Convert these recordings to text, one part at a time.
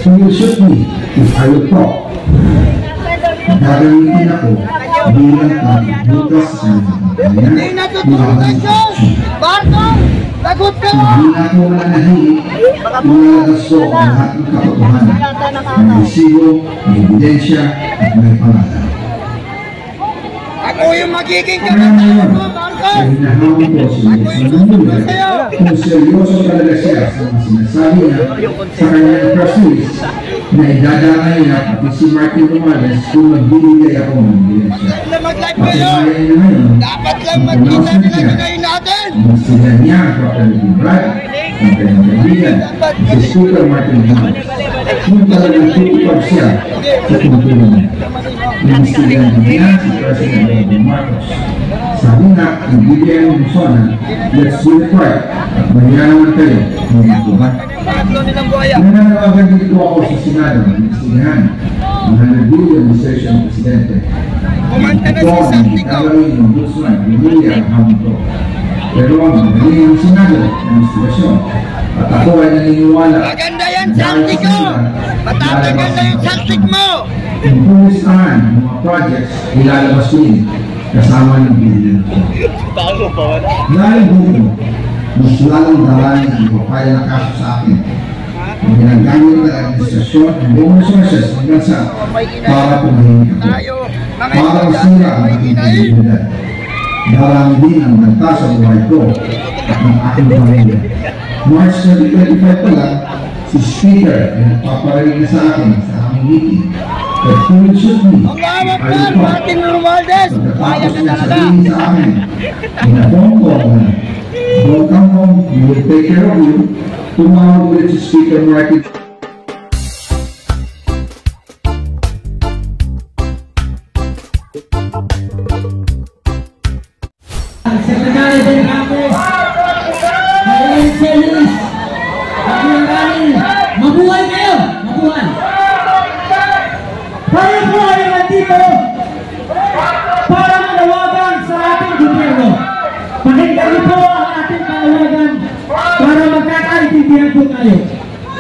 He will shoot me if I will talk. Gagamitin ako bilang pagbukas sa kanya. Hindi natutulungan siya! Bartong! Lagot ka! Hindi na ako manahimik, ilalabas ko ang lahat ng katotohanan. May resibo, may ebidensya, at may pangalan. Ako yung magiging kabataan mo, Bartong! Ay hinahamon ko si Luis kung seryoso talaga siya sa mga sinasabi niya sa kanyang press release na idadamay niya pati si Martin Romualdez kung magbibigay ako ng ebidensya. Patunayan niya ngayon dapat lang magkita nila gagawin natin! kung sila niya ang property bribe ang kanyang kaibigan si Speaker Martin Romualdez kung talagang tutupag siya sa tungkulong niya. Inimbestigahan niya si President Bongbong Marcos. Sabi nga, ang BBM ng Luzon, let's do it right at mayaman kayo ng mga nananawagan dito ako sa Senado ng inimbestigahan ang 100 billion research ng Presidente. Ito ang gagawin ng Guzman, Emilia ang hamon ko. Pero ang magaling ng Senado ng investigasyon at ako ay naniniwala maganda yan, saltik ko! Matatagal na yung saltik mo! kung pulisahan ng mga projects ilalabas ko yun kasama ng billion ko. Dahil dito, mas lalong dalanin ang papaya na kaso sa akin. Ang ginagamit ng administrasyon ng buong resources ng bansa para tumahimik ako. Para masira ang aking kredibilidad. Darami din ang banta sa buhay ko at ng aking pamilya. March 2025 pa lang, si Speaker ay nagpaparinig na sa akin sa aming meeting that he will shoot me. Martin Romualdez! Kaya ka talaga! Sabihin sa akin, in a phone call na, don't come home, we will take care of you. Tumawag ulit si Speaker Martin. Secretary del Campos, Luis, mabuhay kayo! Mabuhay! Tayo po ay nandito para manawagan sa ating gobyerno. Pakinggan niyo po ang ating panawagan para magkakaintindihan po tayo.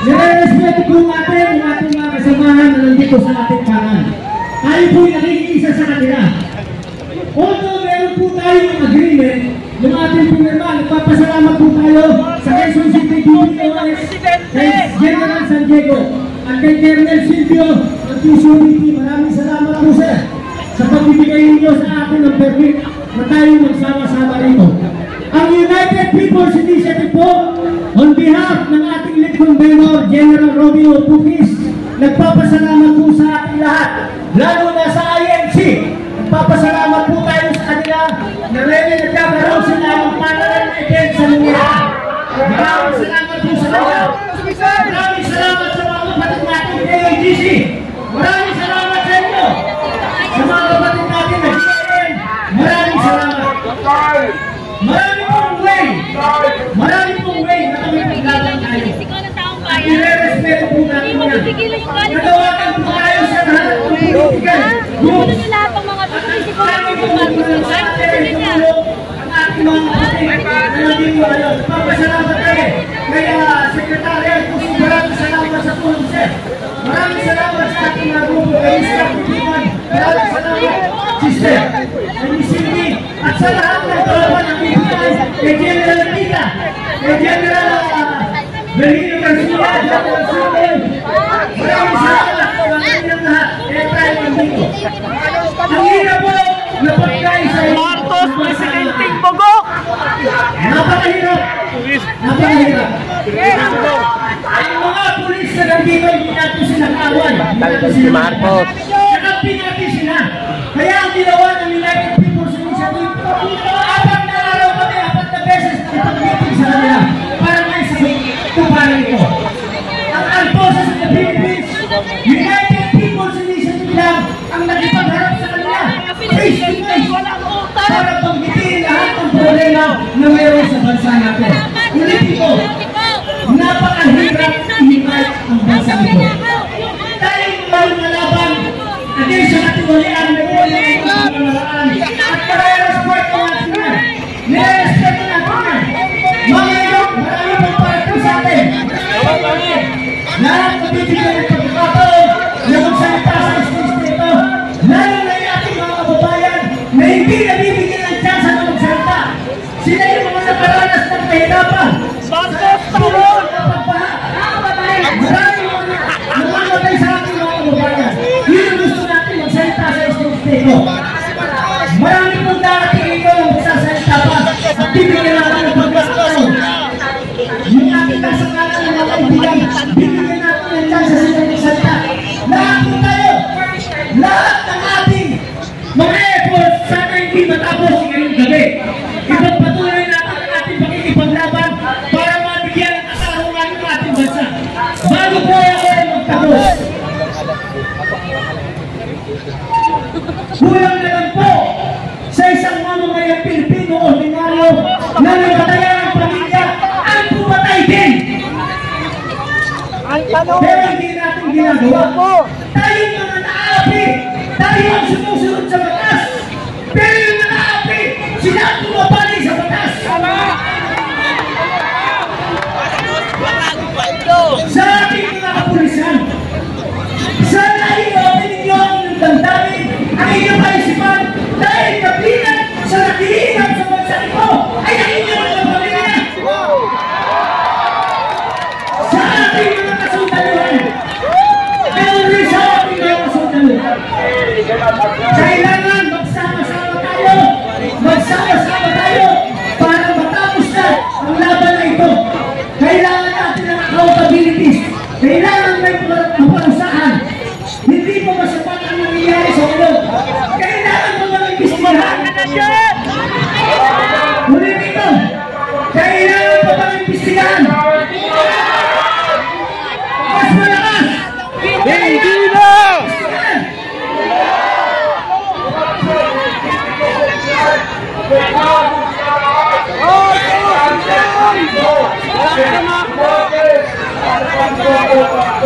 Nire-respeto po natin ang ating mga kasamahan na nandito sa ating kanan. Tayo po ay nakikiisa sa kanila. Although meron po tayong agreement ng ating pinirma, nagpapasalamat po tayo sa Quezon City DPOS, kay General San Diego, at kay Colonel Silvio at Usuality. Maraming salamat po sir sa pagbibigay ninyo sa atin ng permit na tayo magsama-sama rito. Ang United People's Initiative po, on behalf ng ating lead convener, General Romeo Pukis, nagpapasalamat po sa ating lahat, lalo na sa INC. Nagpapasalamat po tayo sa kanila na ngayon nagkakaroon sila ng panalang event sa Lumiha. Maraming salamat po sa kanila. Maraming salamat sa mga kapatid natin AIGC. Maraming salamat sa inyo. Sa mga kapatid natin na GIN. Maraming salamat. Maraming pong way. Maraming pong way na kami paglaban tayo. At nire-respeto po natin yan. Nagawakan po tayo sa lahat ng political groups. Papasalamat kayo kaya Secretary maraming salamat sa tulong sir. Maraming salamat sa ating mga grupo kayo sa kapitiman. Maraming salamat sister kay Cindy at sa lahat ng tropa ng Pilipinas, kay General Tita, kay General Benito Garcia, General Summel. Maraming salamat sa kanyang lahat kaya tayo nandito. Ang hirap po na pagkain sa Marcos, Presidenting Bogok! napakahirap! Napakahirap! Ang mga pulis na nandito, hindi natin sila kawan. Si Marcos. Nakampi natin sila. Kaya ang ginawa ng United People's Initiative, 4 na araw kami, 4 na beses ipag-meeting sa kanila para may sagot tuparin ito. Ang Alposas of the Philippines, United People's Initiative lang ang nakipagharap sa kanila. Face to face. Para pagbitiin lahat ng problema na mayroon sa bansa natin. Ulitin ko, napakahirap i-invite ang bansa ito. Dahil may nalaban against sa katiwalian na rin ang pamamaraan at kare-respect natin yan. Nire-respect natin yan. Mga ito, marami pang para sa atin. Lahat na bibigyan ng bago po ay ako ay magtapos. Kulang na lang po sa isang mamamayang Pilipino ordinaryo na nagpatayan ng pamilya ang pumatay din. Pero hindi natin ginagawa. Tayo mga naapi, tayo ang sumusunod sa batas. Pero yung naapi, sila ang tumapali sa batas. Sa ating mga kapulisan, sana i-open ninyo ang inyong damdamin, ang inyong kaisipan, dahil kabilang sa nakihinap sa bansa ito ay ang inyong mga pamilya. Sa ating mga kasundaluhan, meron sa ating mga kasundaluhan, kailangan magsama-sama tayo para matapos na ang laban na ito. Kailangan natin ng accountabilities. Kailangan may maparusahan. Hindi po masapat ang nangyayari sa ulo. Kailangan mo mag-imbestigahan. Ulit ito. Kailangan mo mag-imbestigahan. Mas malakas. Hindi na!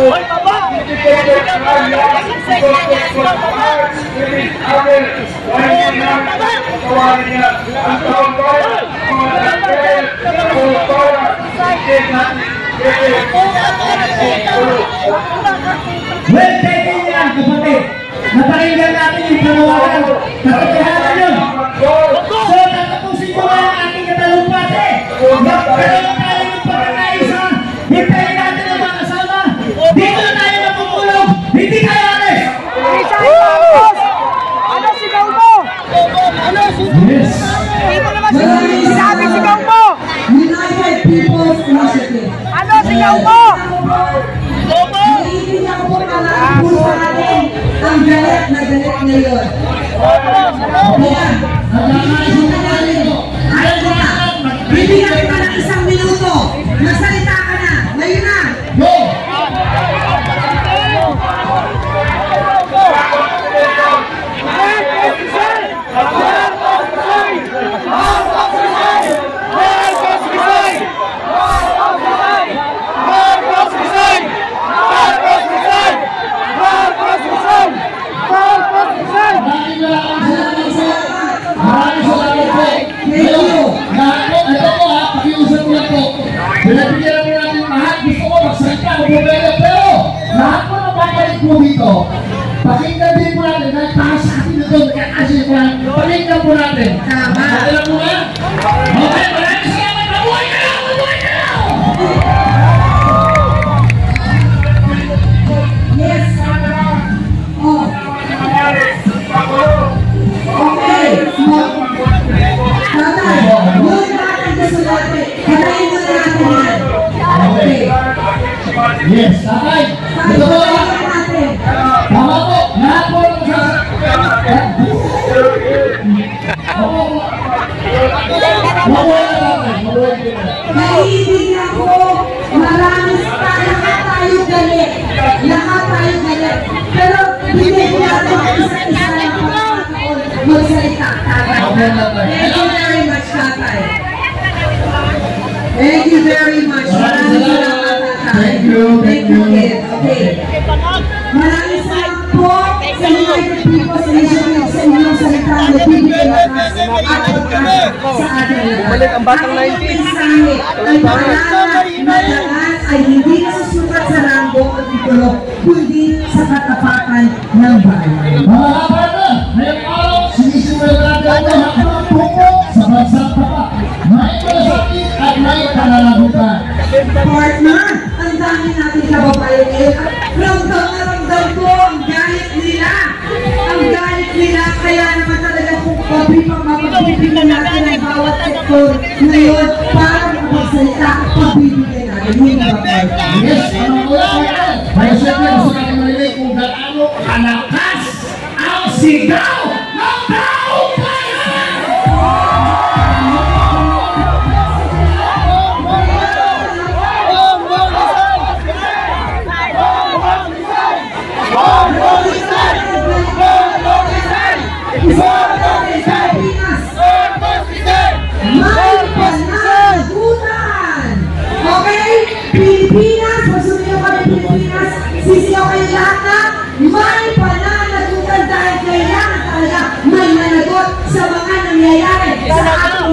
Hoy, baba! Well taken yan, kapatid. Napakinggan natin yung panawagan. Katotohanan yun. So, tatapusin ko na ang ating katalumpate. Magkaroon tayo ng pagkakaisa. Hintayin natin ang mga kasama. Dito na tayo matutulog. Hindi tayo alis. Ano sigaw mo? Yes. Sabi sigaw mo! United People's Initiative. Ano sigaw mo? Naiintindihan ko po na po sa atin ang galit na galit ngayon. Kaya, bibigyan kita ng 1 minuto. Magsalita ka na. Ngayon na. Go! Pinabigyan mo natin lahat, gusto ko magsalita o bumaya, pero lahat mo na babalik mo dito. Pakinggan din po natin, dahil para sa atin ito, nagkakasya po natin. Pakinggan po natin. Tama. Alam mo ba? Okay, maraming salamat. Mabuhay ka lang! Mabuhay ka lang! Yes. Oh. Okay. Tatay, huwag natin kasulate. Patayin mo na natin yan. Okay. Yes, tatay. Ito po ba? Natin. Tama po. Lahat po ng Naiintindihan ko, marami lahat tayo galit. Lahat tayo galit. Pero hindi natin isa-isa lang magsalita. Thank you very much, tatay. Thank you very much. Maraming salamat, tatay. Thank you. Thank you, kid. Okay. Maraming salamat po sa United People's Initiative sa inyong salita na bibigyan lakas at pagkasa sa ating lahat. Ang mensahe ay paalala na daan ay hindi nasusukat sa rango o titulo, kundi sa katapatan ng bayan. Mga kapatid, ngayong araw, sinisimulan natin ang hakbang tungo sa bansang tapat. May malasakit at may kalalabutan. Partner, ang dami natin kababayan ngayon at ramdam na ramdam ko ang galit nila. Ang galit nila, kaya naman talaga kung mapagpipigyan natin ang bawat sektor ngayon para makapagsalita at pagbibigyan natin. Hindi ba, partner? Yes, ano ko yan? Kaya siyempre, gusto natin marinig kung gaano kalakas ang sigaw ng taong bayan!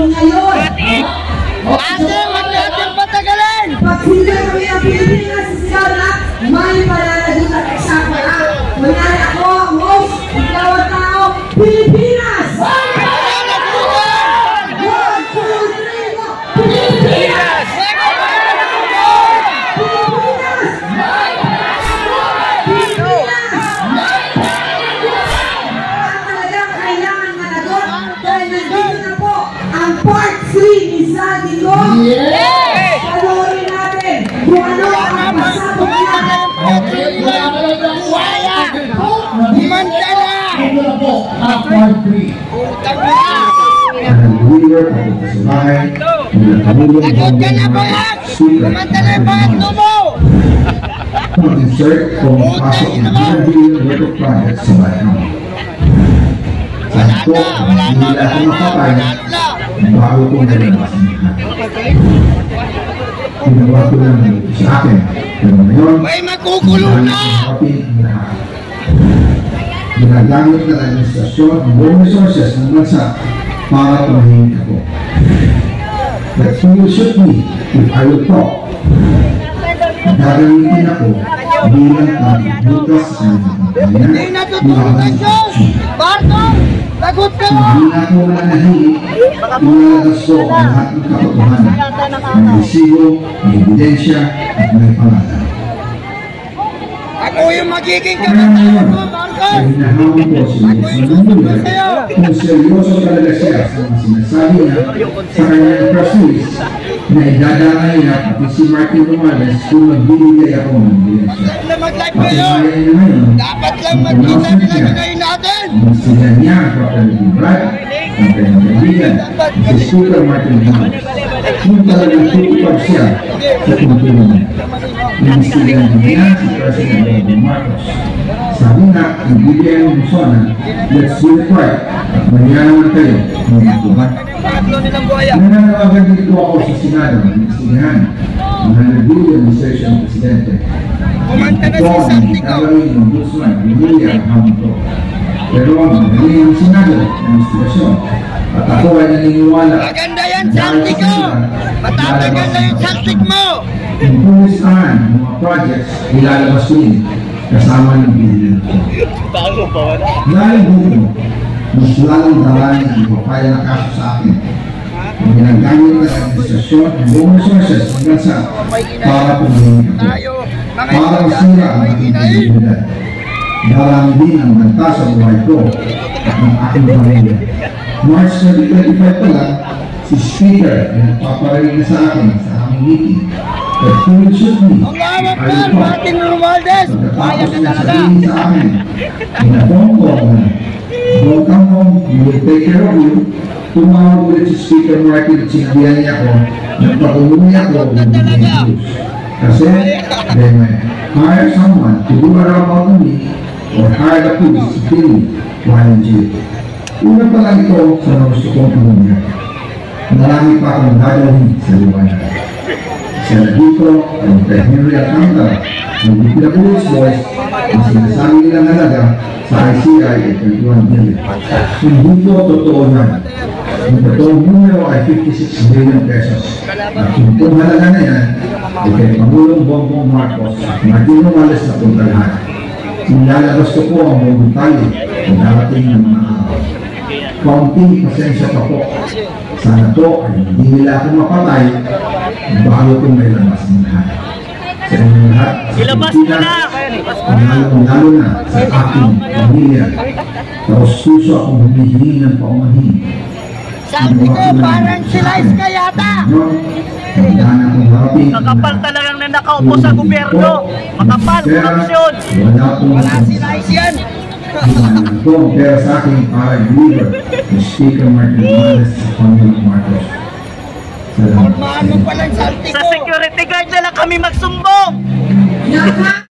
ngayon. Ate, huwag natin patagalin! Pag sila kami ang Pilipinas, sisigaw na, may pananagutan at eksakto na. Kunyari ako, host, ikaw ang tao, Pilipinas! Pananagutan! 1, 2, 3, go! Pilipinas! Part 3 ni Zadie Go. Panoorin natin kung ano ang pasabog niya. Wala! Mantala! Part 3. Utang mo na! Nag-deliver papunta sa bahay. Nagkahulog Agad ka na ba yan? Kumantala yung pangatlo mo! Mag-insert kung pasok ng Nag-deliver work of project sa bahay namin. Wala na! Wala na! Hindi ako makapay bago ko nalabas ang lahat. Ginawa ko lang ito sa akin. Pero ngayon, May makukulo na! nakapin ang lahat. Ginagamit ng administrasyon ang buong resources ng bansa para tumahimik ako. But he will shoot me if I will talk. Gagamitin ako bilang pagbukas sa kanya. Hindi natutulungan yun! Barto! Lagot ka mo! Hindi na ako manahimik, ilalabas ko ang lahat ng katotohanan. May resibo, may ebidensya, at may pangalan. Ako yung magiging Kaya kamatay ngayon, mo, Barto! ay hinahamon ko si Luis Manula kung seryoso talaga siya sa mga sinasabi niya sa kanyang press release na idadamay niya pati si Martin Romualdez kung magbibigay ako ng ebidensya. Na mag-live kayo! Patunayan niya ngayon, Dapat lang magkita nila ngayon natin! sila niya ang Dr. Brad, ang kanyang kaibigan, si Speaker Martin Romualdez. Kung talagang tutupad siya sa tungkulong niya. Inimbestigahan niya si President Bongbong Marcos. Sabi nga, ang BBM ng Luzon, let's do it right at maya naman kayo ng itubat. Pangatlo nilang buhaya! Nananawagan dito ako sa Senado ng inimbestigahan ang nanagulo ng administrasyon ng Presidente. Kumanta na Ito si ang Santico! gagawin ng Guzman, Villa, ang hamon ko. Pero ang magaling ang Senado ng investigasyon at ako ay naniniwala. Maganda yan, Santico! Matatagal na yung Santic mo! Kung pumistahan ang mga projects, ilalabas ko yun kasama ng billion ko. Dahil dito, mas lalong darani ang ipapaya na kaso sa akin. Ang ginagamit ng administrasyon ang buong resources ng bansa para pumihing ako. Tayo, mga Para masira ang aking kredibilidad. Darami din ang banta sa buhay ko at ng aking pamilya. March 2025 pa lang, si Speaker ay nagpaparinig na sa akin sa aming meeting that he will shoot me. Ang awak I ka, will talk. Martin Romualdez! Kaya Pagkatapos ka niya talaga! sabihin sa akin, pinatong ko na, don't come home, we will take care of you. Tumawag ulit si Speaker Martin at sinabihan niya ako, nagpatulungan niya ako with the news. Kasi, they might hire someone to do a robot on me or hire the police to kill me while in jail. Una pa lang ito sa mga gusto kong tumulungan. Marami pa akong gagawin sa liwanag. Siya na dito, ang kay Henry Alcantara, ng Police Boys, ang sinasabi nilang halaga sa ICI ay 21 billion. Hindi po totoo na. Ang totoong numero ay 56 billion pesos. At kung itong halaga na yan, ay kay Pangulong Bongbong Marcos, Martin Romualdez na punta lahat. Nilalabas ko po ang buong detalye ang darating ng mga araw. Kaunting pasensya pa po. Sana po ay hindi nila ako mapatay bago ko may labas ng lahat. Sa inyong lahat, Ilabas mo na! lalo na sa aking pamilya. Tapos puso akong humihingi ng paumanhin. Sabi ko, parang silayas ka yata! Kakapal talagang na nakaupo sa gobyerno. Makapal, korupsyon. Wala silayas yan! Ito ang pera sa akin para i-deliver ni Speaker Martin Romualdez sa Pangulong Marcos. Salamat. Formahan mo palang Santico! Sa security guard na lang kami magsumbong! Naka-